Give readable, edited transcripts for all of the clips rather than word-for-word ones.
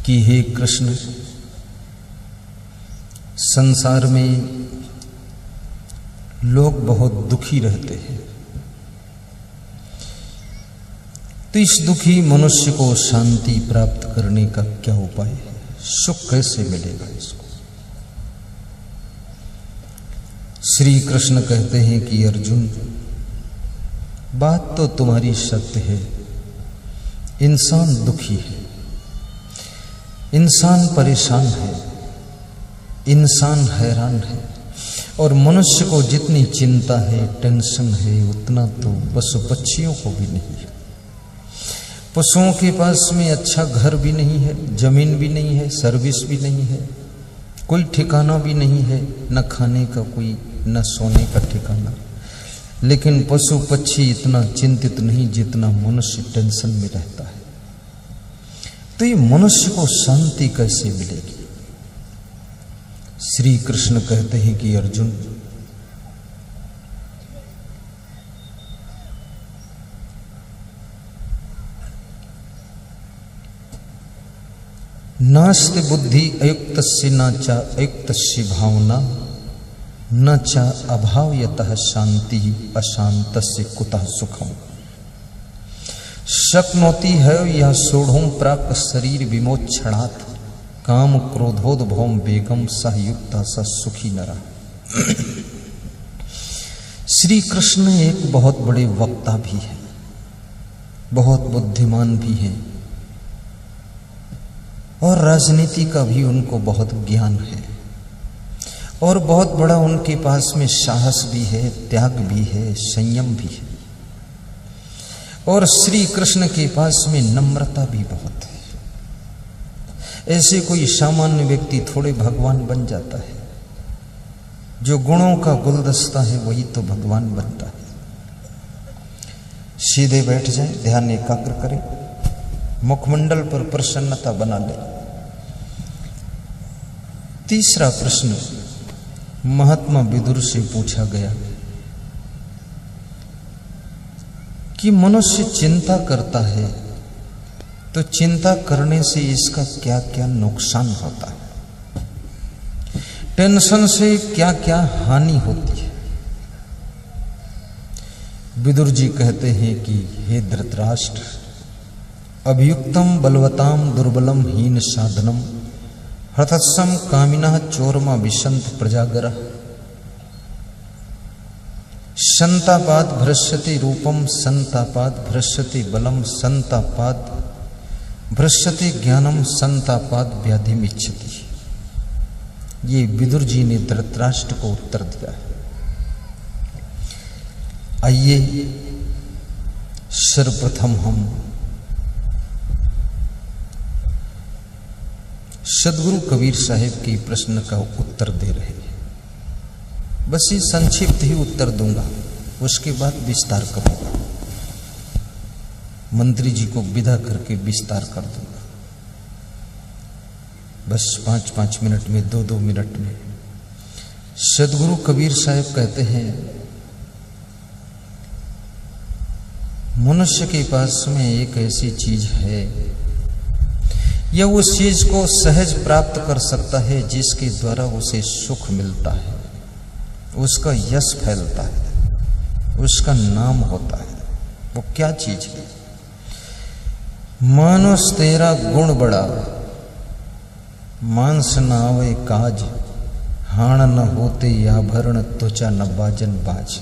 कि हे कृष्ण, संसार में लोग बहुत दुखी रहते हैं, तो इस दुखी मनुष्य को शांति प्राप्त करने का क्या उपाय है? सुख कैसे मिलेगा इसको? श्री कृष्ण कहते हैं कि अर्जुन, बात तो तुम्हारी सत्य है। इंसान दुखी है, इंसान परेशान है, इंसान हैरान है, और मनुष्य को जितनी चिंता है, टेंशन है, उतना तो पशु पक्षियों को भी नहीं है। पशुओं के पास में अच्छा घर भी नहीं है, जमीन भी नहीं है, सर्विस भी नहीं है, कोई ठिकाना भी नहीं है, न खाने का कोई, न सोने का ठिकाना। लेकिन पशु पक्षी इतना चिंतित नहीं जितना मनुष्य टेंशन में रहता है। तो ये मनुष्य को शांति कैसे मिलेगी? श्री कृष्ण कहते हैं कि अर्जुन, नास्ति बुद्धि अयुक्तस्य न च अयुक्तस्य भावना न च अभावयतः शांति अशांतस्य कुतः सुखम शक्नोति है यह सोढ़ों प्राक शरीर विमोक्षणात् काम क्रोधोद्भवम बेगम सहयुक्त स सुखी नरा। श्री कृष्ण एक बहुत बड़े वक्ता भी है, बहुत बुद्धिमान भी है, और राजनीति का भी उनको बहुत ज्ञान है, और बहुत बड़ा उनके पास में साहस भी है, त्याग भी है, संयम भी है, और श्री कृष्ण के पास में नम्रता भी बहुत है। ऐसे कोई सामान्य व्यक्ति थोड़े भगवान बन जाता है। जो गुणों का गुलदस्ता है वही तो भगवान बनता है। सीधे बैठ जाए, ध्यान एकाग्र करें, मुखमंडल पर प्रसन्नता बना ले। तीसरा प्रश्न महात्मा विदुर से पूछा गया कि मनुष्य चिंता करता है तो चिंता करने से इसका क्या क्या नुकसान होता है, टेंशन से क्या क्या हानि होती है। विदुर जी कहते हैं कि हे धृतराष्ट्र, अभियुक्तम बलवताम दुर्बलम हीन साधनम हृतत्सम कामिनः चोरमा विशंत प्रजागरः संतापाद भ्रश्यति रूपम संतापाद भ्रश्यति बलम संतापाद भ्रश्यति ज्ञानम संतापाद व्याधिमिच्छति। ये विदुर जी ने धृतराष्ट्र को उत्तर दिया है। आइए सर्वप्रथम हम सदगुरु कबीर साहिब के प्रश्न का उत्तर दे रहे हैं। बस ये संक्षिप्त ही उत्तर दूंगा, उसके बाद विस्तार करूंगा। मंत्री जी को विदा करके विस्तार कर दूंगा। बस 5-5 मिनट में, 2-2 मिनट में। सदगुरु कबीर साहिब कहते हैं, मनुष्य के पास में एक ऐसी चीज है, यह उस चीज को सहज प्राप्त कर सकता है जिसके द्वारा उसे सुख मिलता है, उसका यश फैलता है, उसका नाम होता है। वो क्या चीज है? मानुष तेरा गुण बड़ा, मांस न आवे काज, हाण न होते आभरण त्वचा न बाजन बाज।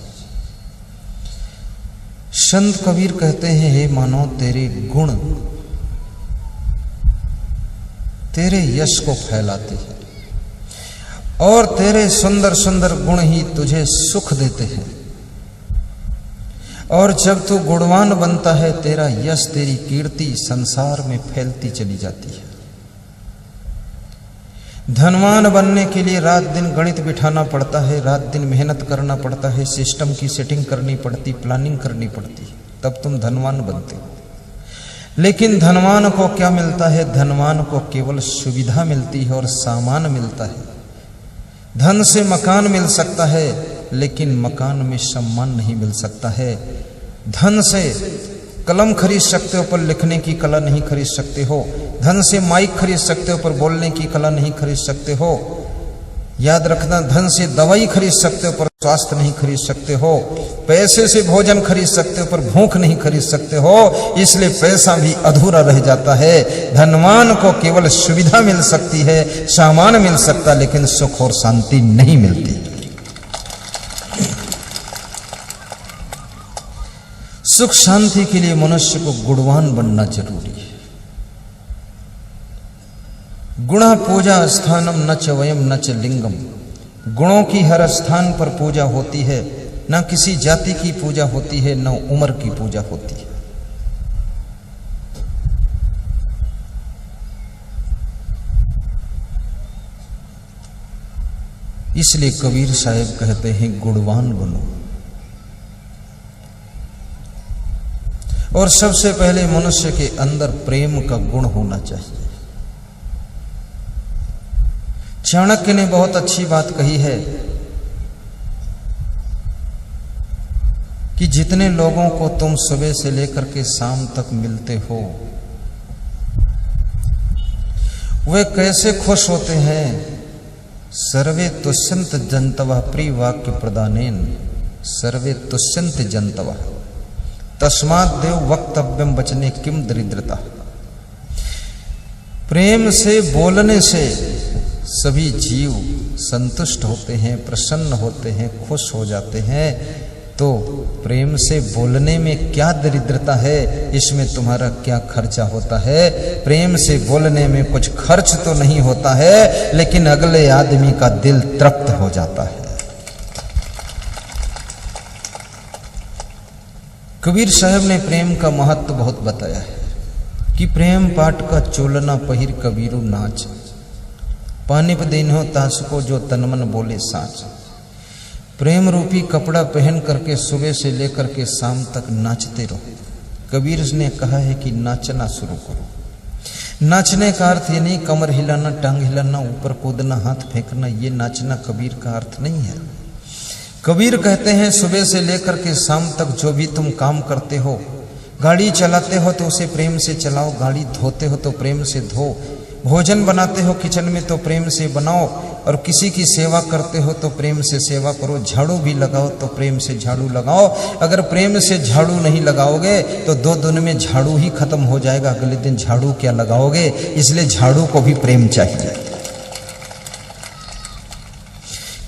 संत कबीर कहते हैं, हे मानव, तेरे गुण तेरे यश को फैलाते हैं, और तेरे सुंदर सुंदर गुण ही तुझे सुख देते हैं। और जब तू गुणवान बनता है, तेरा यश, तेरी कीर्ति संसार में फैलती चली जाती है। धनवान बनने के लिए रात दिन गणित बिठाना पड़ता है, रात दिन मेहनत करना पड़ता है, सिस्टम की सेटिंग करनी पड़ती, प्लानिंग करनी पड़ती, तब तुम धनवान बनते हो। लेकिन धनवान को क्या मिलता है? धनवान को केवल सुविधा मिलती है और सामान मिलता है। धन से मकान मिल सकता है, लेकिन मकान में सम्मान नहीं मिल सकता है। धन से कलम खरीद सकते हो पर लिखने की कला नहीं खरीद सकते हो। धन से माइक खरीद सकते हो पर बोलने की कला नहीं खरीद सकते हो। याद रखना, धन से दवाई खरीद सकते हो पर स्वास्थ्य नहीं खरीद सकते हो। पैसे से भोजन खरीद सकते हो पर भूख नहीं खरीद सकते हो। इसलिए पैसा भी अधूरा रह जाता है। धनवान को केवल सुविधा मिल सकती है, सामान मिल सकता, लेकिन सुख और शांति नहीं मिलती। सुख शांति के लिए मनुष्य को गुणवान बनना जरूरी है। गुणा पूजा स्थानम न च वयम न च लिंगम। गुणों की हर स्थान पर पूजा होती है, न किसी जाति की पूजा होती है, न उम्र की पूजा होती है। इसलिए कबीर साहब कहते हैं गुणवान बनो। और सबसे पहले मनुष्य के अंदर प्रेम का गुण होना चाहिए। चाणक्य ने बहुत अच्छी बात कही है कि जितने लोगों को तुम सुबह से लेकर के शाम तक मिलते हो, वे कैसे खुश होते हैं। सर्वे तुष्यंत जंतवा प्रिय वाक्य प्रदानेन सर्वे तुष्यंत जंतवा तस्मात् देव वक्तव्यम वचने किम दरिद्रता। प्रेम से बोलने से सभी जीव संतुष्ट होते हैं, प्रसन्न होते हैं, खुश हो जाते हैं। तो प्रेम से बोलने में क्या दरिद्रता है, इसमें तुम्हारा क्या खर्चा होता है। प्रेम से बोलने में कुछ खर्च तो नहीं होता है, लेकिन अगले आदमी का दिल तृप्त हो जाता है। कबीर साहब ने प्रेम का महत्व बहुत बताया है कि प्रेम पाट का चोलना पहिर कबीरू नाच, पानी पे दिन हो तास को जो तनमन बोले साच। प्रेम रूपी कपड़ा पहन करके सुबह से लेकर के शाम तक नाचते रहो। कबीर ने कहा है कि नाचना शुरू करो। नाचने का अर्थ ये नहीं कमर हिलाना, टांग हिलाना, ऊपर कूदना, हाथ फेंकना, ये नाचना कबीर का अर्थ नहीं है। कबीर कहते हैं सुबह से लेकर के शाम तक जो भी तुम काम करते हो, गाड़ी चलाते हो तो उसे प्रेम से चलाओ, गाड़ी धोते हो तो प्रेम से धो, भोजन बनाते हो किचन में तो प्रेम से बनाओ, और किसी की सेवा करते हो तो प्रेम से सेवा करो, झाड़ू भी लगाओ तो प्रेम से झाड़ू लगाओ। अगर प्रेम से झाड़ू नहीं लगाओगे तो 2 दिन में झाड़ू ही खत्म हो जाएगा, अगले दिन झाड़ू क्या लगाओगे। इसलिए झाड़ू को भी प्रेम चाहिए।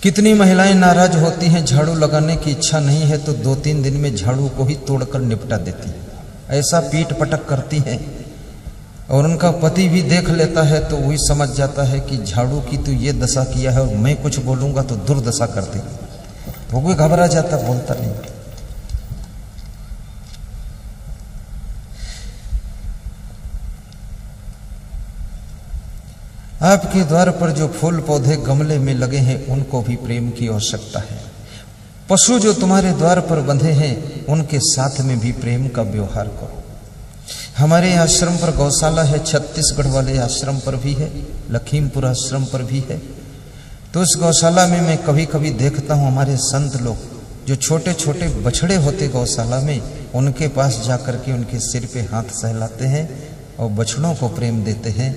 कितनी महिलाएं नाराज होती हैं, झाड़ू लगाने की इच्छा नहीं है तो 2-3 दिन में झाड़ू को ही तोड़कर निपटा देती हैं। ऐसा पीट पटक करती हैं, और उनका पति भी देख लेता है तो वही समझ जाता है कि झाड़ू की तो ये दशा किया है और मैं कुछ बोलूंगा तो दुर्दशा कर देगी। वो कोई घबरा जाता, बोलता नहीं। आपके द्वार पर जो फूल पौधे गमले में लगे हैं उनको भी प्रेम की आवश्यकता है। पशु जो तुम्हारे द्वार पर बंधे हैं उनके साथ में भी प्रेम का व्यवहार करो। हमारे आश्रम पर गौशाला है, छत्तीसगढ़ वाले आश्रम पर भी है, लखीमपुर आश्रम पर भी है। तो उस गौशाला में मैं कभी कभी देखता हूँ हमारे संत लोग जो छोटे छोटे बछड़े होते गौशाला में, उनके पास जाकर के उनके सिर पे हाथ सहलाते हैं और बछड़ों को प्रेम देते हैं।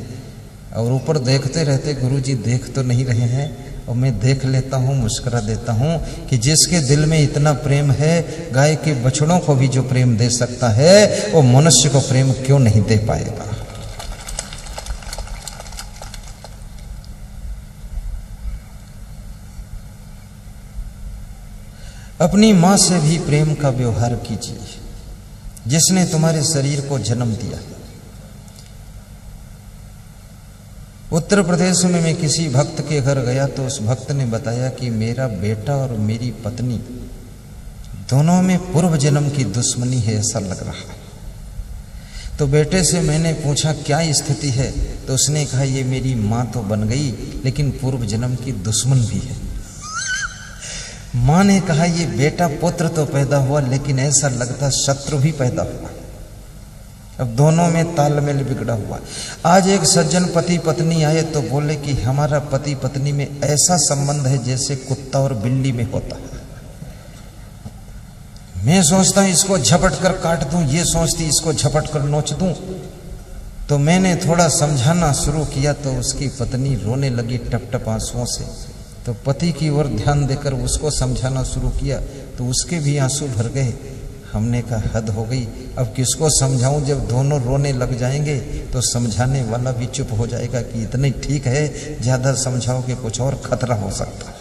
और ऊपर देखते रहते, गुरुजी देख तो नहीं रहे हैं, और मैं देख लेता हूँ, मुस्कुरा देता हूँ कि जिसके दिल में इतना प्रेम है, गाय के बछड़ों को भी जो प्रेम दे सकता है, वो मनुष्य को प्रेम क्यों नहीं दे पाएगा। अपनी मां से भी प्रेम का व्यवहार कीजिए, जिसने तुम्हारे शरीर को जन्म दिया। उत्तर प्रदेश में मैं किसी भक्त के घर गया तो उस भक्त ने बताया कि मेरा बेटा और मेरी पत्नी दोनों में पूर्व जन्म की दुश्मनी है, ऐसा लग रहा है। तो बेटे से मैंने पूछा क्या स्थिति है, तो उसने कहा ये मेरी माँ तो बन गई लेकिन पूर्व जन्म की दुश्मन भी है। माँ ने कहा ये बेटा पुत्र तो पैदा हुआ लेकिन ऐसा लगता शत्रु भी पैदा हुआ। अब दोनों में तालमेल बिगड़ा हुआ। आज एक सज्जन पति पत्नी आए तो बोले कि हमारा पति पत्नी में ऐसा संबंध है जैसे कुत्ता और बिल्ली में होता है। मैं सोचता हूं इसको झपट कर काट दूं, ये सोचती इसको झपट कर नोच दूं। तो मैंने थोड़ा समझाना शुरू किया तो उसकी पत्नी रोने लगी टप टप आंसुओं से। तो पति की ओर ध्यान देकर उसको समझाना शुरू किया तो उसके भी आंसू भर गए। हमने कहा हद हो गई, अब किसको समझाऊं, जब दोनों रोने लग जाएंगे तो समझाने वाला भी चुप हो जाएगा कि इतने ठीक है, ज्यादा समझाओगे कुछ और खतरा हो सकता है।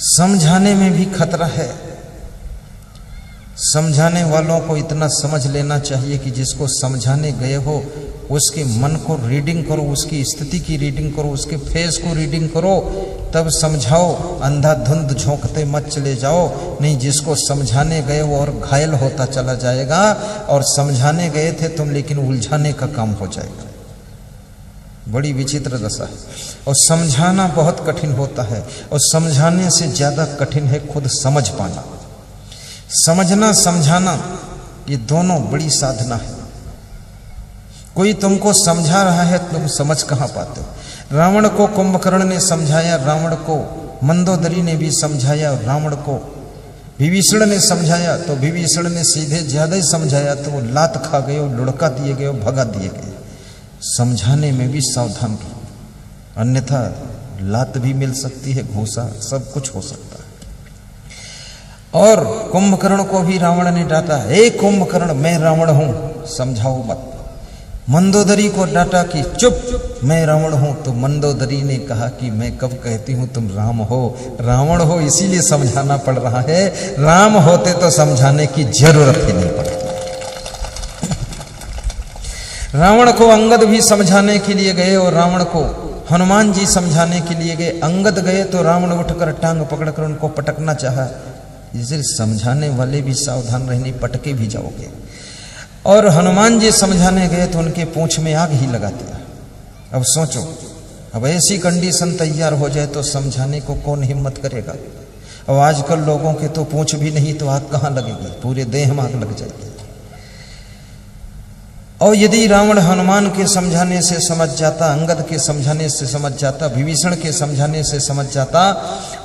समझाने में भी खतरा है। समझाने वालों को इतना समझ लेना चाहिए कि जिसको समझाने गए हो उसके मन को रीडिंग करो, उसकी स्थिति की रीडिंग करो, उसके फेस को रीडिंग करो, तब समझाओ। अंधाधुंध झोंकते मत चले जाओ, नहीं जिसको समझाने गए वो और घायल होता चला जाएगा, और समझाने गए थे तुम लेकिन उलझाने का काम हो जाएगा। बड़ी विचित्र दशा है। और समझाना बहुत कठिन होता है, और समझाने से ज्यादा कठिन है खुद समझ पाना। समझना समझाना ये दोनों बड़ी साधना है। कोई तुमको समझा रहा है, तुम समझ कहां पाते हो। रावण को कुंभकर्ण ने समझाया, रावण को मंदोदरी ने भी समझाया, रावण को विभीषण ने समझाया तो विभीषण ने सीधे ज्यादा ही समझाया तो वो लात खा गए, लुढ़का दिए गए, भगा दिए गए। समझाने में भी सावधान रहो, अन्यथा लात भी मिल सकती है, घूसा सब कुछ हो सकता है। और कुंभकर्ण को भी रावण ने डांटा, हे कुंभकर्ण मैं रावण हूं, समझाओ मत। मंदोदरी को डांटा कि चुप मैं रावण हूं, तो मंदोदरी ने कहा कि मैं कब कहती हूं तुम राम हो, रावण हो इसीलिए समझाना पड़ रहा है, राम होते तो समझाने की जरूरत ही नहीं पड़ती। रावण को अंगद भी समझाने के लिए गए और रावण को हनुमान जी समझाने के लिए गए। अंगद गए तो रावण उठकर टांग पकड़कर उनको पटकना चाहा। इसलिए समझाने वाले भी सावधान रहने, पटके भी जाओगे। और हनुमान जी समझाने गए तो उनके पूंछ में आग ही लगा दिया। अब सोचो, अब ऐसी कंडीशन तैयार हो जाए तो समझाने को कौन हिम्मत करेगा। अब आजकल लोगों के तो पूंछ भी नहीं तो आग कहां लगेगी, पूरे देह में आग लग जाएगी। और यदि रावण हनुमान के समझाने से समझ जाता, अंगद के समझाने से समझ जाता, विभीषण के समझाने से समझ जाता,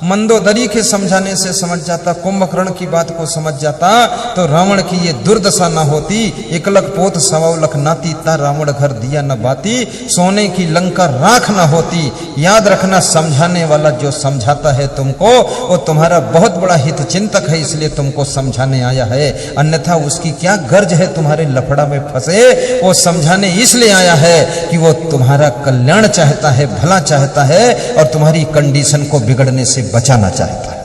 मंदोदरी के समझाने से समझ जाता, कुंभकर्ण की बात को समझ जाता, तो रावण की ये दुर्दशा न होती। एकलक पोत सवालक नाती, ता रावण घर दिया न बाती, सोने की लंका राख न होती। याद रखना, समझाने वाला जो समझाता है तुमको वो तुम्हारा बहुत बड़ा हित चिंतक है, इसलिए तुमको समझाने आया है। अन्यथा उसकी क्या गर्ज है तुम्हारे लफड़ा में फंसे। वो समझाने इसलिए आया है कि वो तुम्हारा कल्याण चाहता है, भला चाहता है, और तुम्हारी कंडीशन को बिगड़ने से बचाना चाहता है।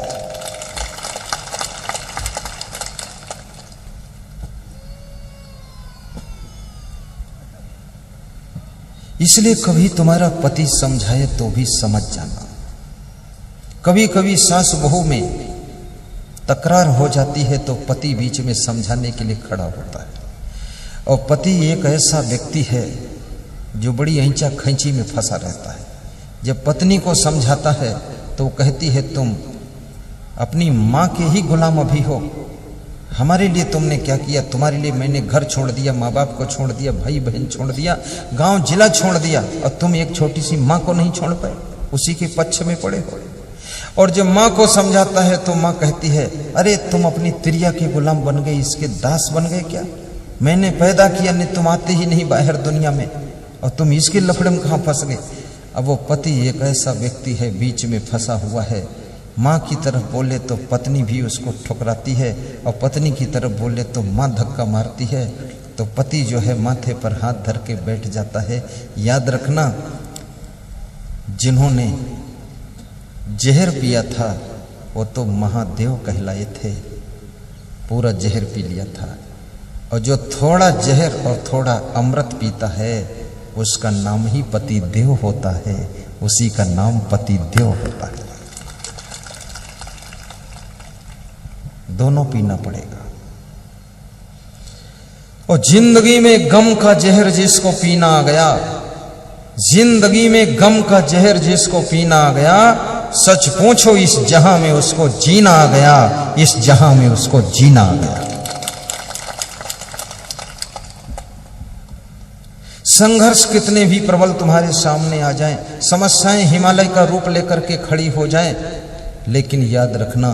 इसलिए कभी तुम्हारा पति समझाए तो भी समझ जाना। कभी कभी सास बहू में तकरार हो जाती है तो पति बीच में समझाने के लिए खड़ा होता है। और पति एक ऐसा व्यक्ति है जो बड़ी ऐंचा खैंची में फंसा रहता है। जब पत्नी को समझाता है तो वो कहती है तुम अपनी माँ के ही गुलाम अभी हो, हमारे लिए तुमने क्या किया, तुम्हारे लिए मैंने घर छोड़ दिया, माँ बाप को छोड़ दिया, भाई बहन छोड़ दिया, गांव जिला छोड़ दिया, और तुम एक छोटी सी माँ को नहीं छोड़ पाए, उसी के पक्ष में पड़े हो। और जब माँ को समझाता है तो माँ कहती है अरे तुम अपनी तिरिया के गुलाम बन गए, इसके दास बन गए क्या, मैंने पैदा किया नहीं, तुम आते ही नहीं बाहर दुनिया में, और तुम इसके लफड़े में कहां फंस गए। अब वो पति एक ऐसा व्यक्ति है बीच में फंसा हुआ है। माँ की तरफ बोले तो पत्नी भी उसको ठुकराती है, और पत्नी की तरफ बोले तो माँ धक्का मारती है। तो पति जो है माथे पर हाथ धर के बैठ जाता है। याद रखना, जिन्होंने जहर पिया था वो तो महादेव कहलाए थे, पूरा जहर पी लिया था। और जो थोड़ा जहर और थोड़ा अमृत पीता है उसका नाम ही पति देव होता है, उसी का नाम पति देव होता है। दोनों पीना पड़ेगा। और जिंदगी में गम का जहर जिसको पीना आ गया, जिंदगी में गम का जहर जिसको पीना आ गया, सच पूछो इस जहां में उसको जीना आ गया, इस जहां में उसको जीना आ गया। संघर्ष कितने भी प्रबल तुम्हारे सामने आ जाएं, समस्याएं हिमालय का रूप लेकर के खड़ी हो जाएं, लेकिन याद रखना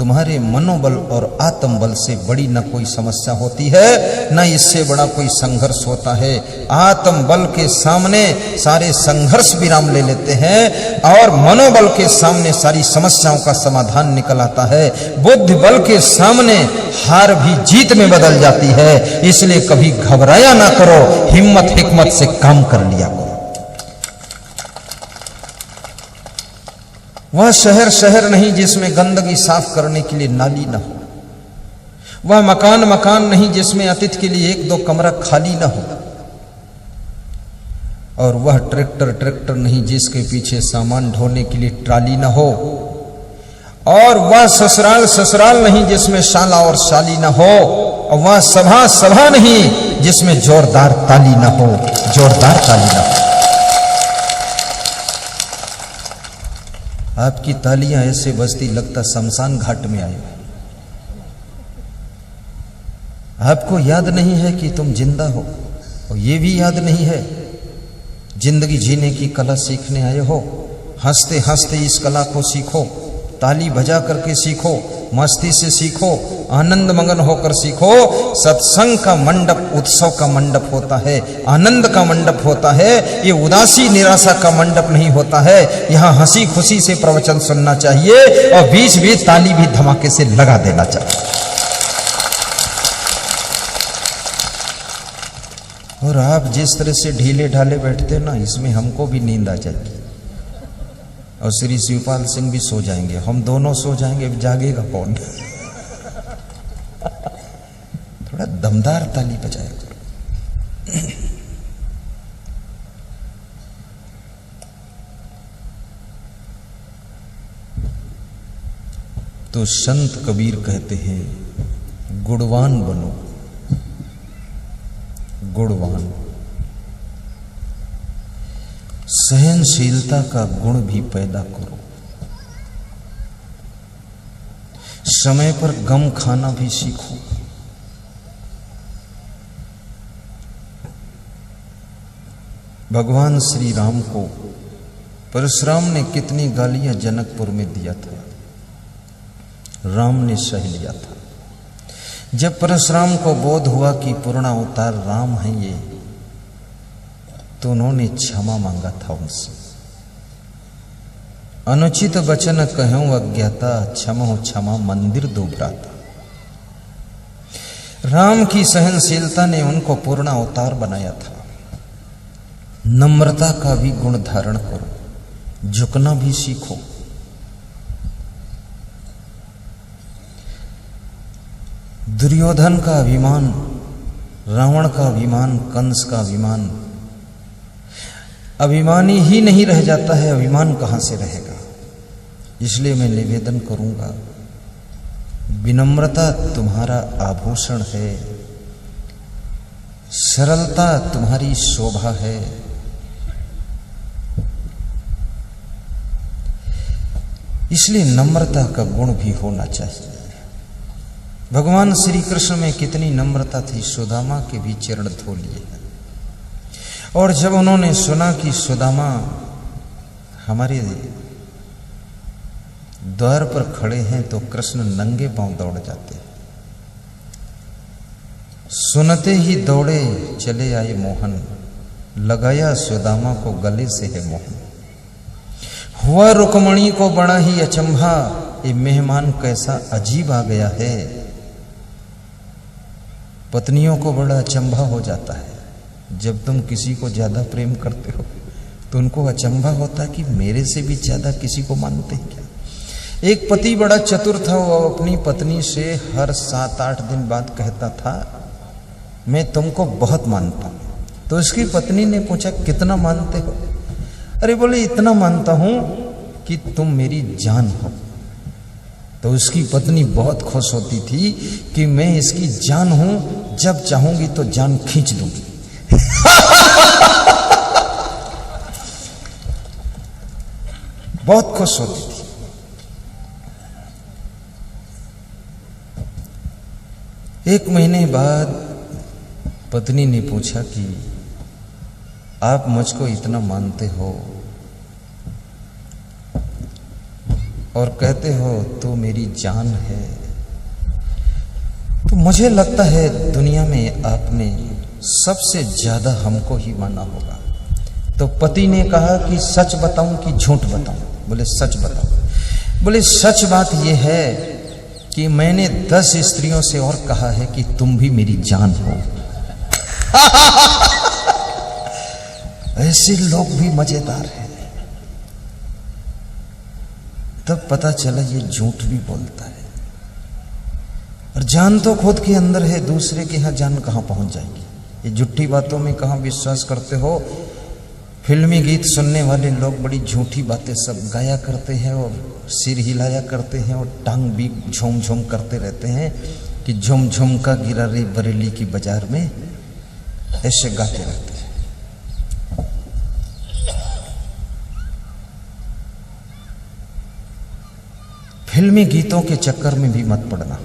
तुम्हारे मनोबल और आत्म बल से बड़ी न कोई समस्या होती है, न इससे बड़ा कोई संघर्ष होता है। आत्म बल के सामने सारे संघर्ष विराम ले लेते हैं और मनोबल के सामने सारी समस्याओं का समाधान निकल आता है। बुद्धि बल के सामने हार भी जीत में बदल जाती है। इसलिए कभी घबराया ना करो, हिम्मत हिकमत से काम कर लिया करो। वह शहर शहर नहीं जिसमें गंदगी साफ करने के लिए नाली ना हो, वह मकान मकान नहीं जिसमें अतिथि के लिए एक दो कमरा खाली ना हो, और वह ट्रैक्टर ट्रैक्टर नहीं जिसके पीछे सामान ढोने के लिए ट्राली ना हो, और वह ससुराल ससुराल नहीं जिसमें शाला और शाली ना हो, और वह सभा सभा नहीं जिसमें जोरदार ताली ना हो, जोरदार ताली ना हो। आपकी तालियां ऐसे बजती लगता शमशान घाट में आए। आपको याद नहीं है कि तुम जिंदा हो, और ये भी याद नहीं है जिंदगी जीने की कला सीखने आए हो। हंसते हंसते इस कला को सीखो, ताली बजा करके सीखो, मस्ती से सीखो, आनंद मगन होकर सीखो। सत्संग का मंडप उत्सव का मंडप होता है, आनंद का मंडप होता है। ये उदासी निराशा का मंडप नहीं होता है। यहाँ हंसी खुशी से प्रवचन सुनना चाहिए और बीच बीच ताली भी धमाके से लगा देना चाहिए। और आप जिस तरह से ढीले ढाले बैठते ना, इसमें हमको भी नींद आ जाएगी और श्री शिवपाल सिंह भी सो जाएंगे, हम दोनों सो जाएंगे, जागेगा कौन? थोड़ा दमदार ताली बजाया करो। तो संत कबीर कहते हैं, गुणवान बनो, गुणवान। सहनशीलता का गुण भी पैदा करो, समय पर गम खाना भी सीखो। भगवान श्री राम को परशुराम ने कितनी गालियां जनकपुर में दिया था, राम ने सह लिया था। जब परशुराम को बोध हुआ कि पूर्ण अवतार राम है ये, तो उन्होंने क्षमा मांगा था उनसे। अनुचित वचन कहूं अज्ञाता, क्षमा क्षमा मंदिर दोभराता। राम की सहनशीलता ने उनको पूर्ण अवतार बनाया था। नम्रता का भी गुण धारण करो, झुकना भी सीखो। दुर्योधन का अभिमान, रावण का अभिमान, कंस का अभिमान, अभिमानी ही नहीं रह जाता है, अभिमान कहां से रहेगा। इसलिए मैं निवेदन करूंगा, विनम्रता तुम्हारा आभूषण है, सरलता तुम्हारी शोभा है। इसलिए नम्रता का गुण भी होना चाहिए। भगवान श्री कृष्ण में कितनी नम्रता थी, सुदामा के भी चरण धो लिए। और जब उन्होंने सुना कि सुदामा हमारे द्वार पर खड़े हैं, तो कृष्ण नंगे पांव दौड़ जाते। सुनते ही दौड़े चले आए मोहन, लगाया सुदामा को गले से है मोहन। हुआ रुक्मणी को बड़ा ही अचंभा, ये मेहमान कैसा अजीब आ गया है। पत्नियों को बड़ा अचंभा हो जाता है, जब तुम किसी को ज्यादा प्रेम करते हो तो उनको अचंभा होता है कि मेरे से भी ज्यादा किसी को मानते हैं क्या। एक पति बड़ा चतुर था, वो अपनी पत्नी से हर 7-8 दिन बाद कहता था, मैं तुमको बहुत मानता हूं। तो उसकी पत्नी ने पूछा, कितना मानते हो? अरे बोले, इतना मानता हूं कि तुम मेरी जान हो। तो उसकी पत्नी बहुत खुश होती थी कि मैं इसकी जान हूं, जब चाहूंगी तो जान खींच दूंगी। बहुत खुश होती थी। एक महीने बाद पत्नी ने पूछा कि आप मुझको इतना मानते हो, और कहते हो तू मेरी जान है, तो मुझे लगता है दुनिया में आपने सबसे ज्यादा हमको ही माना होगा। तो पति ने कहा कि सच बताऊं कि झूठ बताऊं? बोले सच बताओ। बोले सच बात यह है कि मैंने 10 स्त्रियों से और कहा है कि तुम भी मेरी जान हो। ऐसे लोग भी मजेदार हैं। तब पता चला ये झूठ भी बोलता है, और जान तो खुद के अंदर है, दूसरे के यहां जान कहां पहुंच जाएगी। ये झूठी बातों में कहां विश्वास करते हो। फिल्मी गीत सुनने वाले लोग बड़ी झूठी बातें सब गाया करते हैं और सिर हिलाया करते हैं और टांग भी झूम झूम करते रहते हैं कि झुम झुम का गिरा रे बरेली की बाजार में, ऐसे गाते रहते हैं। फिल्मी गीतों के चक्कर में भी मत पड़ना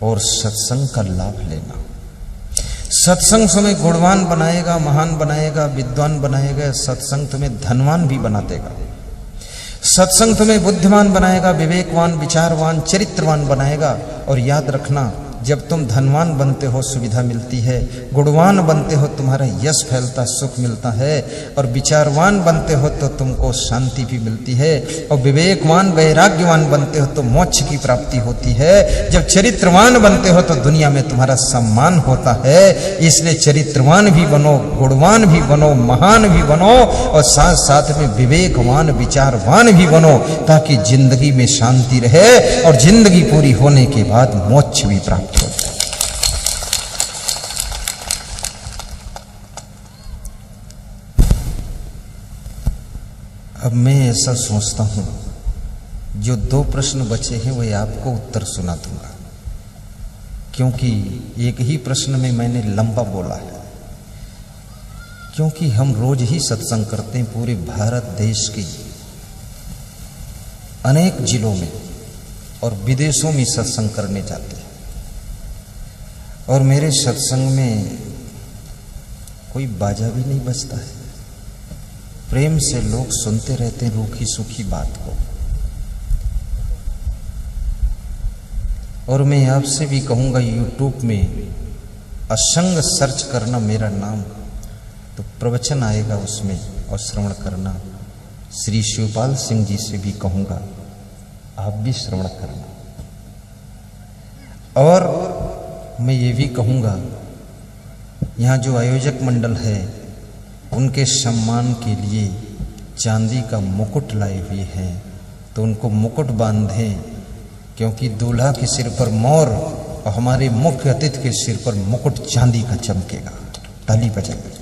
और सत्संग का लाभ लेना। सत्संग तुम्हें गुणवान बनाएगा, महान बनाएगा, विद्वान बनाएगा। सत्संग तुम्हें धनवान भी बना देगा। सत्संग तुम्हें बुद्धिमान बनाएगा, विवेकवान, विचारवान, चरित्रवान बनाएगा। और याद रखना, जब तुम धनवान बनते हो सुविधा मिलती है, गुणवान बनते हो तुम्हारा यश फैलता, सुख मिलता है, और विचारवान बनते हो तो तुमको शांति भी मिलती है, और विवेकवान वैराग्यवान बनते हो तो मोक्ष की प्राप्ति होती है। जब चरित्रवान बनते हो तो दुनिया में तुम्हारा सम्मान होता है। इसलिए चरित्रवान भी बनो, गुणवान भी बनो, महान भी बनो, और साथ साथ में विवेकवान, विचारवान भी बनो, ताकि जिंदगी में शांति रहे और जिंदगी पूरी होने के बाद मोक्ष भी प्राप्त। अब मैं ऐसा सोचता हूं, जो 2 प्रश्न बचे हैं वह आपको उत्तर सुना दूंगा, क्योंकि एक ही प्रश्न में मैंने लंबा बोला है। क्योंकि हम रोज ही सत्संग करते हैं, पूरे भारत देश के अनेक जिलों में और विदेशों में सत्संग करने जाते हैं। और मेरे सत्संग में कोई बाजा भी नहीं बजता है, प्रेम से लोग सुनते रहते हैं रूखी सूखी बात को। और मैं आपसे भी कहूंगा, यूट्यूब में असंग सर्च करना मेरा नाम, तो प्रवचन आएगा उसमें और श्रवण करना। श्री शिवपाल सिंह जी से भी कहूंगा, आप भी श्रवण करना। और मैं ये भी कहूंगा, यहाँ जो आयोजक मंडल है उनके सम्मान के लिए चांदी का मुकुट लाए हुए हैं, तो उनको मुकुट बांधें, क्योंकि दूल्हा के सिर पर मोर और हमारे मुख्य अतिथि के सिर पर मुकुट चांदी का चमकेगा। ताली बजाइए।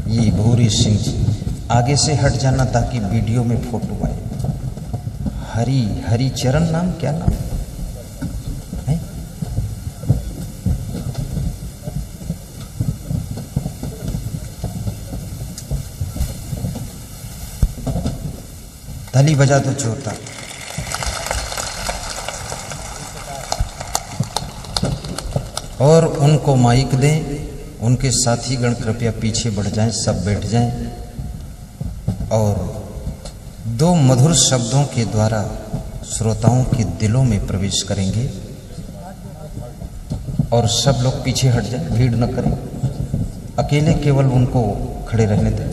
ये भूरी सिंह जी, आगे से हट जाना ताकि वीडियो में फोटो आए। हरि चरण नाम, क्या नाम है? ताली बजा दो जोरदार। और उनको माइक दें, उनके साथीगण कृपया पीछे बढ़ जाएं, सब बैठ जाएं, और 2 मधुर शब्दों के द्वारा श्रोताओं के दिलों में प्रवेश करेंगे। और सब लोग पीछे हट जाएं, भीड़ न करें, अकेले केवल उनको खड़े रहने दें।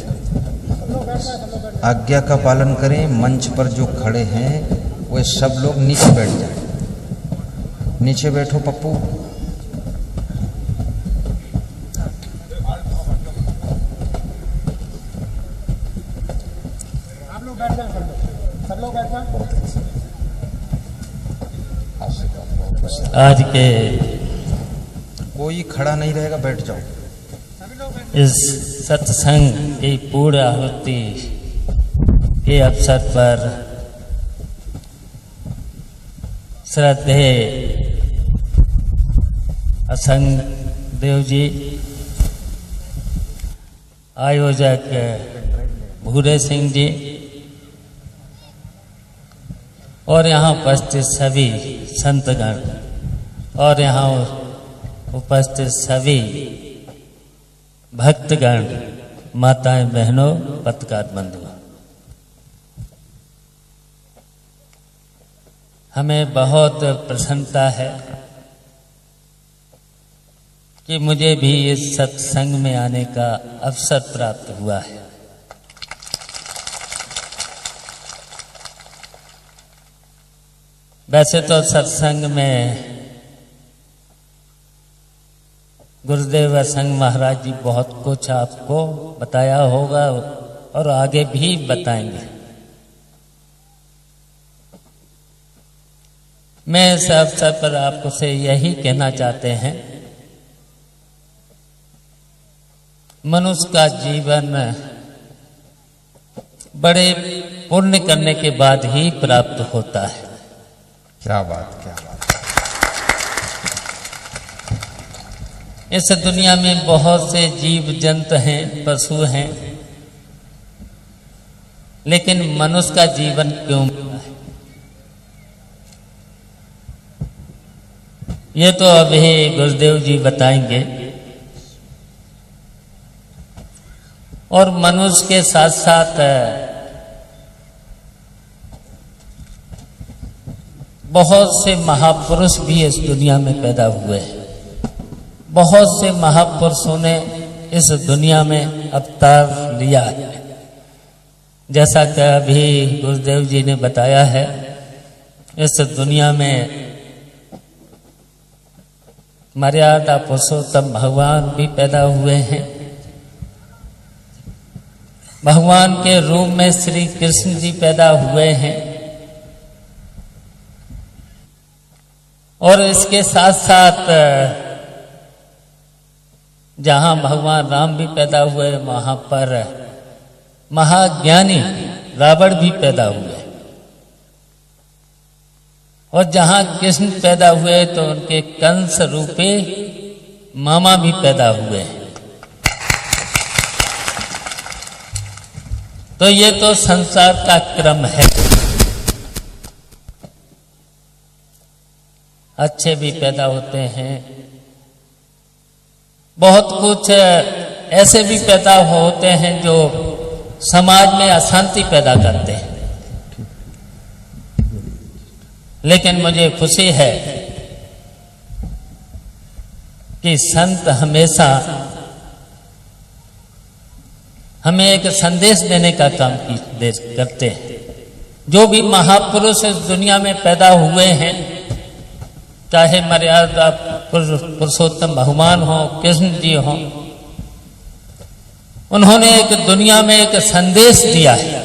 आज्ञा का पालन करें। मंच पर जो खड़े हैं वे सब लोग नीचे बैठ जाएं। नीचे बैठो पप्पू। आज के कोई खड़ा नहीं रहेगा, बैठ जाओ। इस सत्संग की पूर्ण आहुति के अवसर पर श्रद्धेय असंग देव जी, आयोजक भूरे सिंह जी, और यहाँ उपस्थित सभी संतगण और यहाँ उपस्थित सभी भक्तगण माताएं, बहनों, पत्रकार बंधुओं, हमें बहुत प्रसन्नता है कि मुझे भी इस सत्संग में आने का अवसर प्राप्त हुआ है। वैसे तो सत्संग में गुरुदेव संग महाराज जी बहुत कुछ आपको बताया होगा और आगे भी बताएंगे। मैं इस अवसर पर आपको से यही कहना चाहते हैं, मनुष्य का जीवन बड़े पुण्य करने के बाद ही प्राप्त होता है। क्या बात, क्या बात। इस दुनिया में बहुत से जीव जंतु हैं, पशु हैं, लेकिन मनुष्य का जीवन क्यों मिला है, ये तो अभी गुरुदेव जी बताएंगे। और मनुष्य के साथ साथ बहुत से महापुरुष भी इस दुनिया में पैदा हुए हैं। बहुत से महापुरुषों ने इस दुनिया में अवतार लिया है। जैसा कि अभी गुरुदेव जी ने बताया है, इस दुनिया में मर्यादा पुरुषोत्तम भगवान भी पैदा हुए हैं। भगवान के रूप में श्री कृष्ण जी पैदा हुए हैं। और इसके साथ साथ जहां भगवान राम भी पैदा हुए, वहां पर महाज्ञानी रावण भी पैदा हुए। और जहां कृष्ण पैदा हुए तो उनके कंस रूपी मामा भी पैदा हुए। तो ये तो संसार का क्रम है। अच्छे भी पैदा होते हैं, बहुत कुछ ऐसे भी पैदा होते हैं जो समाज में अशांति पैदा करते हैं। लेकिन मुझे खुशी है कि संत हमेशा हमें एक संदेश देने का काम करते हैं। जो भी महापुरुष इस दुनिया में पैदा हुए हैं, चाहे मर्यादा पुरुषोत्तम भगवान हो, कृष्ण जी हो, उन्होंने एक दुनिया में एक संदेश दिया है।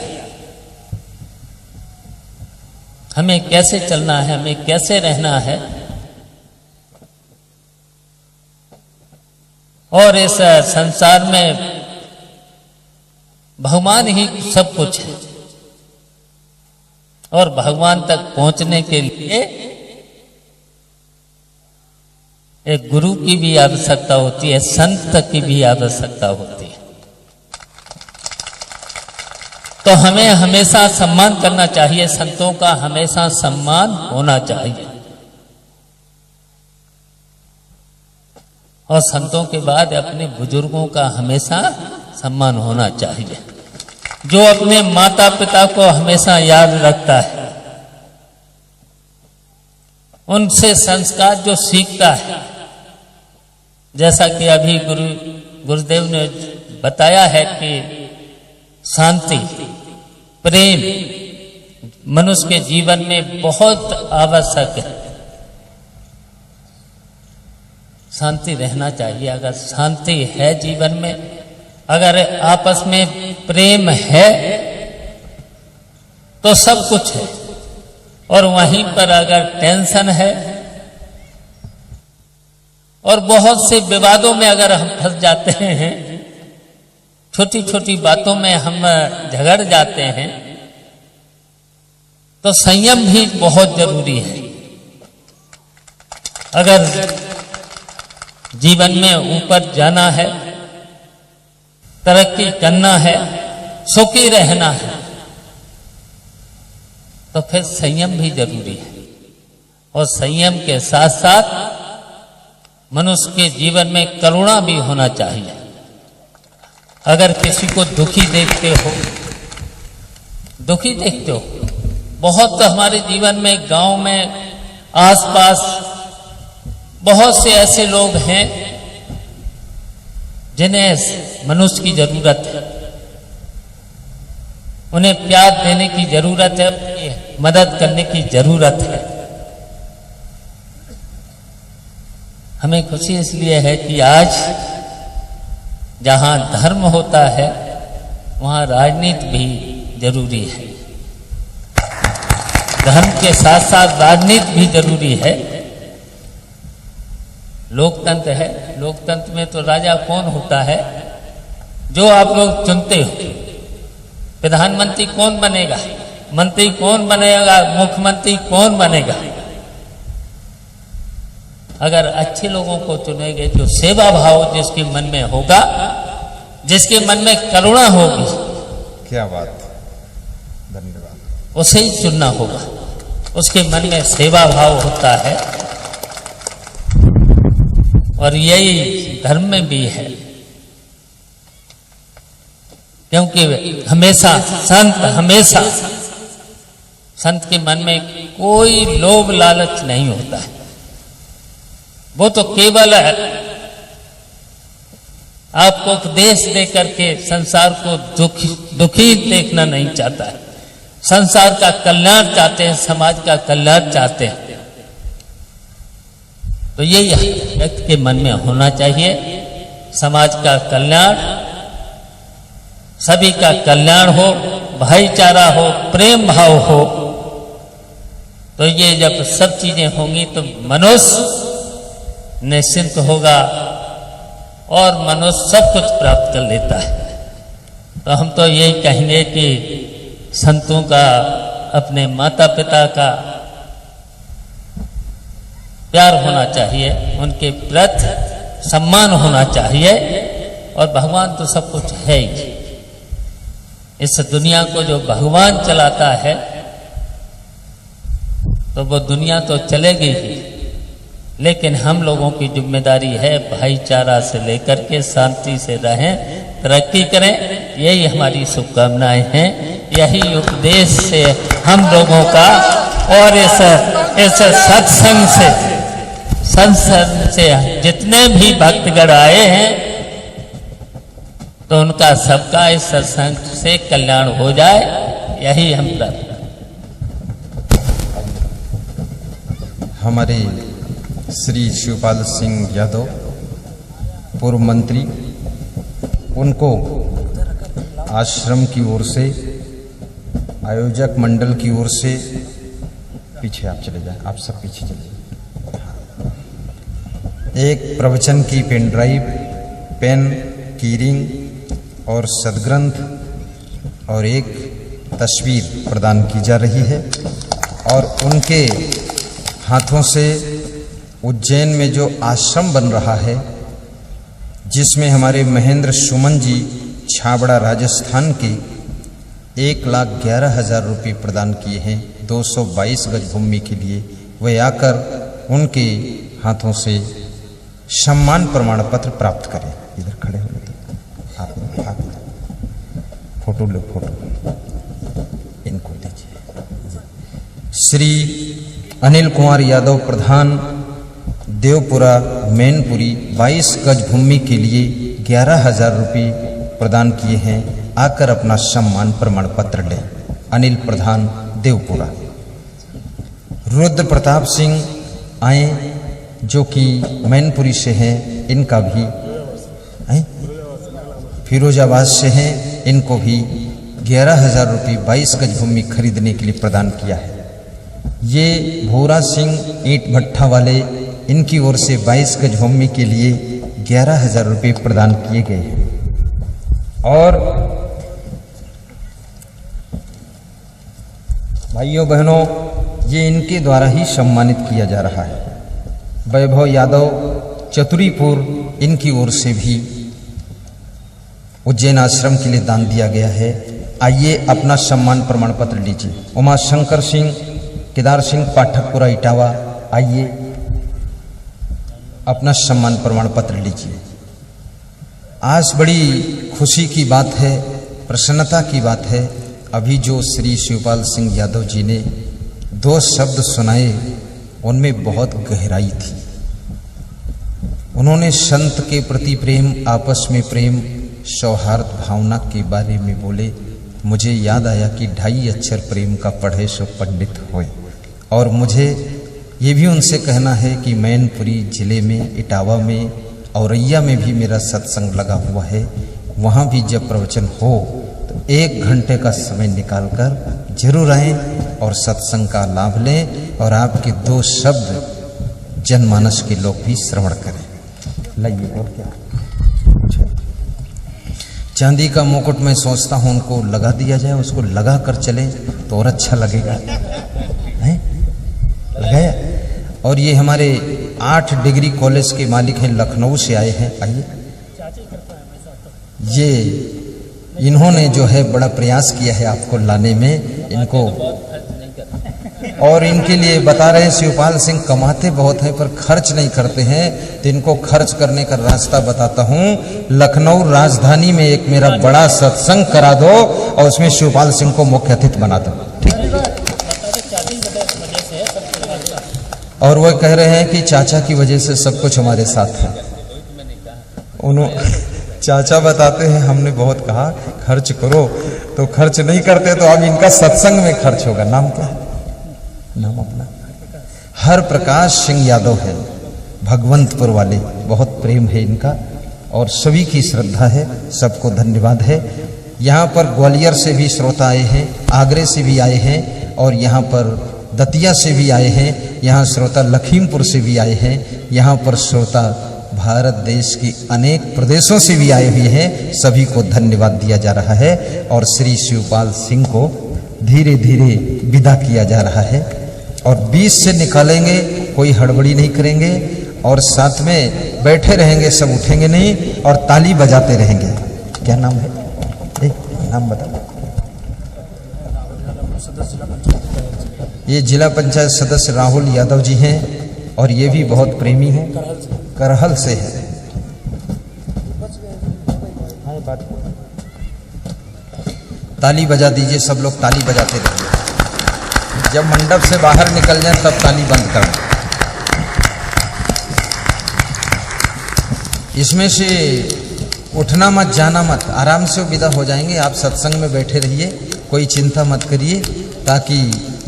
हमें कैसे चलना है, हमें कैसे रहना है। और इस संसार में भगवान ही सब कुछ है। और भगवान तक पहुंचने के लिए एक गुरु की भी आवश्यकता होती है, संत की भी आवश्यकता होती है। तो हमें हमेशा सम्मान करना चाहिए, संतों का हमेशा सम्मान होना चाहिए। और संतों के बाद अपने बुजुर्गों का हमेशा सम्मान होना चाहिए। जो अपने माता पिता को हमेशा याद रखता है, उनसे संस्कार जो सीखता है, जैसा कि अभी गुरुदेव ने बताया है कि शांति, प्रेम मनुष्य के जीवन में बहुत आवश्यक है। शांति रहना चाहिए। अगर शांति है जीवन में, अगर आपस में प्रेम है तो सब कुछ है। और वहीं पर अगर टेंशन है और बहुत से विवादों में अगर हम फंस जाते हैं, छोटी छोटी बातों में हम झगड़ जाते हैं, तो संयम भी बहुत जरूरी है। अगर जीवन में ऊपर जाना है, तरक्की करना है, सुखी रहना है, तो फिर संयम भी जरूरी है। और संयम के साथ साथ मनुष्य के जीवन में करुणा भी होना चाहिए। अगर किसी को दुखी देखते हो, बहुत हमारे जीवन में, गांव में, आसपास बहुत से ऐसे लोग हैं जिन्हें मनुष्य की जरूरत है, उन्हें प्यार देने की जरूरत है, मदद करने की जरूरत है। हमें खुशी इसलिए है कि आज जहां धर्म होता है वहां राजनीति भी जरूरी है। धर्म के साथ साथ राजनीति भी जरूरी है। लोकतंत्र है, लोकतंत्र में तो राजा कौन होता है? जो आप लोग चुनते हो। प्रधानमंत्री कौन बनेगा, मंत्री कौन बनेगा, मुख्यमंत्री कौन बनेगा? अगर अच्छे लोगों को चुनेंगे, जो सेवा भाव जिसके मन में होगा, जिसके मन में करुणा होगी, क्या बात, धन्यवाद, उसे ही चुनना होगा। उसके मन में सेवा भाव होता है और यही धर्म में भी है, क्योंकि हमेशा संत के मन में कोई लोभ लालच नहीं होता है। वो तो केवल आपको उपदेश दे करके संसार को दुखी देखना नहीं चाहता है। संसार का कल्याण चाहते हैं, समाज का कल्याण चाहते हैं। तो यही व्यक्ति के मन में होना चाहिए, समाज का कल्याण, सभी का कल्याण हो, भाईचारा हो, प्रेम भाव हो। तो ये जब सब चीजें होंगी तो मनुष्य निश्चिंत होगा और मनुष्य सब कुछ प्राप्त कर लेता है। तो हम तो यही कहेंगे कि संतों का, अपने माता पिता का प्यार होना चाहिए, उनके प्रति सम्मान होना चाहिए। और भगवान तो सब कुछ है ही। इस दुनिया को जो भगवान चलाता है तो वो दुनिया तो चलेगी ही, लेकिन हम लोगों की जिम्मेदारी है भाईचारा से लेकर के शांति से रहें, तरक्की करें। यही हमारी शुभकामनाएं हैं, यही उपदेश से हम लोगों का। और इस सत्संग से जितने भी भक्तगण आए हैं तो उनका सबका इस सत्संग से कल्याण हो जाए, यही हम प्रार्थना। हमारे श्री शिवपाल सिंह यादव पूर्व मंत्री, उनको आश्रम की ओर से, आयोजक मंडल की ओर से, पीछे आप चले जाएं, आप सब पीछे चले जाएं, एक प्रवचन की पेन ड्राइव, पेन, कीरिंग और सदग्रंथ और एक तस्वीर प्रदान की जा रही है। और उनके हाथों से उज्जैन में जो आश्रम बन रहा है, जिसमें हमारे महेंद्र सुमन जी छाबड़ा राजस्थान के 1,11,000 रुपये प्रदान किए हैं 222 गज भूमि के लिए, वे आकर उनके हाथों से सम्मान प्रमाण पत्र प्राप्त करें। इधर खड़े हो तो आप फोटो लो, फोटो इनको दीजिए। श्री अनिल कुमार यादव प्रधान, देवपुरा मैनपुरी 22 गज भूमि के लिए 11,000 रुपये प्रदान किए हैं, आकर अपना सम्मान प्रमाण पत्र लें। अनिल प्रधान, देवपुरा। रुद्र प्रताप सिंह आए जो कि मैनपुरी से हैं, इनका भी फिरोजाबाद से हैं, इनको भी 11,000 रुपये 22 गज भूमि खरीदने के लिए प्रदान किया है। ये भोरा सिंह ईंट भट्ठा वाले, इनकी ओर से 22 गज भूमि के लिए 11,000 रुपये प्रदान किए गए हैं। और भाइयों बहनों, ये इनके द्वारा ही सम्मानित किया जा रहा है। वैभव यादव चतुरीपुर, इनकी ओर से भी उज्जैन आश्रम के लिए दान दिया गया है। आइए अपना सम्मान प्रमाण पत्र लीजिए। उमा शंकर सिंह, केदार सिंह पाठकपुरा इटावा, आइए अपना सम्मान प्रमाण पत्र लीजिए। आज बड़ी खुशी की बात है, प्रसन्नता की बात है। अभी जो श्री शिवपाल सिंह यादव जी ने 2 शब्द सुनाए, उनमें बहुत गहराई थी। उन्होंने संत के प्रति प्रेम, आपस में प्रेम, सौहार्द भावना के बारे में बोले। मुझे याद आया कि 2.5 अक्षर प्रेम का पढ़े सो पंडित होए। और मुझे ये भी उनसे कहना है कि मैनपुरी जिले में, इटावा में, औरैया में भी मेरा सत्संग लगा हुआ है। वहाँ भी जब प्रवचन हो तो 1 घंटे का समय निकालकर जरूर आएं और सत्संग का लाभ लें और आपके 2 शब्द जनमानस के लोग भी श्रवण करें। लाइए, और क्या चांदी का मुकुट मैं सोचता हूं उनको लगा दिया जाए, उसको लगा कर चले तो और अच्छा लगेगा, है लगाया। और ये हमारे 8 डिग्री कॉलेज के मालिक हैं, लखनऊ से आए हैं। आइए, ये इन्होंने जो है बड़ा प्रयास किया है आपको लाने में इनको, और इनके लिए बता रहे हैं शिवपाल सिंह कमाते बहुत हैं पर खर्च नहीं करते हैं, तो इनको खर्च करने का रास्ता बताता हूं। लखनऊ राजधानी में एक मेरा बड़ा सत्संग करा दो और उसमें शिवपाल सिंह को मुख्य अतिथि बना दो, ठीक। और वो कह रहे हैं कि चाचा की वजह से सब कुछ हमारे साथ है। उन्होंने चाचा बताते हैं, हमने बहुत कहा खर्च करो तो खर्च नहीं करते, तो अब इनका सत्संग में खर्च होगा। नाम क्या है? नाम अपना हर प्रकाश सिंह यादव है, भगवंतपुर वाले। बहुत प्रेम है इनका और सभी की श्रद्धा है, सबको धन्यवाद है। यहाँ पर ग्वालियर से भी श्रोता आए हैं, आगरे से भी आए हैं, और यहाँ पर दतिया से भी आए हैं, यहाँ श्रोता लखीमपुर से भी आए हैं, यहाँ पर श्रोता भारत देश के अनेक प्रदेशों से भी आए हुए हैं। सभी को धन्यवाद दिया जा रहा है और श्री शिवपाल सिंह को धीरे धीरे विदा किया जा रहा है। और 20 से निकालेंगे, कोई हड़बड़ी नहीं करेंगे और साथ में बैठे रहेंगे, सब उठेंगे नहीं और ताली बजाते रहेंगे। क्या नाम है? नाम बता। ये जिला पंचायत सदस्य राहुल यादव जी हैं और ये भी बहुत प्रेमी हैं, करहल से है। ताली बजा दीजिए, सब लोग ताली बजाते रहिए। जब मंडप से बाहर निकल जाए तब ताली बंद करना। इसमें से उठना मत, जाना मत, आराम से विदा हो जाएंगे। आप सत्संग में बैठे रहिए, कोई चिंता मत करिए ताकि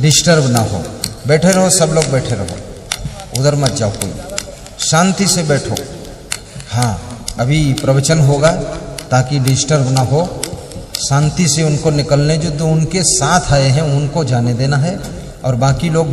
डिस्टर्ब ना हो। बैठे रहो, सब लोग बैठे रहो, उधर मत जाओ, कोई शांति से बैठो। हाँ, अभी प्रवचन होगा ताकि डिस्टर्ब ना हो। शांति से उनको निकलने जो उनके साथ आए हैं उनको जाने देना है और बाकी लोग